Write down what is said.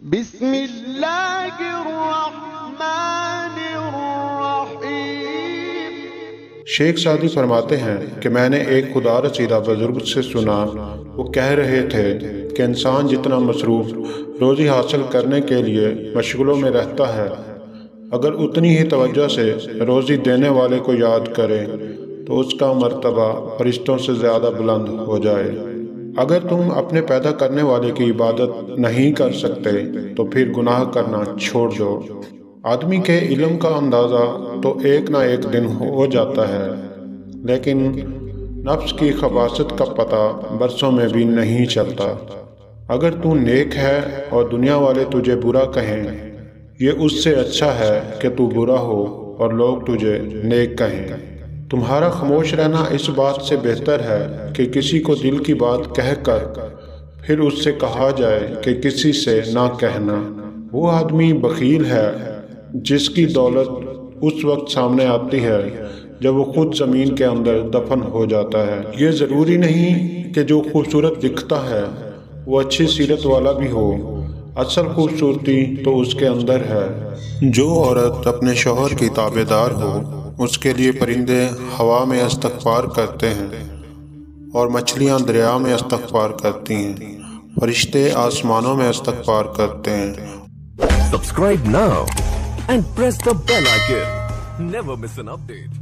بسم اللہ الرحمن الرحیم۔ شیخ سعدی فرماتے ہیں کہ میں نے ایک خدا رسیدہ بزرگ سے سنا، وہ کہہ رہے تھے کہ انسان جتنا مصروف روزی حاصل کرنے کے لیے مشغلوں میں رہتا ہے، اگر اتنی ہی توجہ سے روزی دینے والے کو یاد کرے تو اس کا مرتبہ فرشتوں سے زیادہ بلند ہو جائے۔ اگر تم اپنے پیدا کرنے والے کی عبادت نہیں کر سکتے تو پھر گناہ کرنا چھوڑ دو۔ آدمی کے علم کا اندازہ تو ایک نہ ایک دن ہو جاتا ہے، لیکن نفس کی خباثت کا پتہ برسوں میں بھی نہیں چلتا۔ اگر تو نیک ہے اور دنیا والے تجھے برا کہیں، یہ اس سے اچھا ہے کہ تو برا ہو اور لوگ تجھے نیک کہیں۔ تمہارا خاموش رہنا اس بات سے بہتر ہے کہ کسی کو دل کی بات کہہ کر پھر اس سے کہا جائے کہ کسی سے نہ کہنا۔ وہ آدمی بخیل ہے جس کی دولت اس وقت سامنے آتی ہے جب وہ خود زمین کے اندر دفن ہو جاتا ہے۔ یہ ضروری نہیں کہ جو خوبصورت دکھتا ہے وہ اچھی سیرت والا بھی ہو، اصل خوبصورتی تو اس کے اندر ہے۔ جو عورت اپنے شوہر کی تابع دار ہو، اس کے لیے پرندے ہوا میں استغفار کرتے ہیں اور مچھلیاں دریا میں استغفار کرتی ہیں، فرشتے آسمانوں میں استغفار کرتے ہیں۔ Subscribe now and press the bell icon. Never miss an update.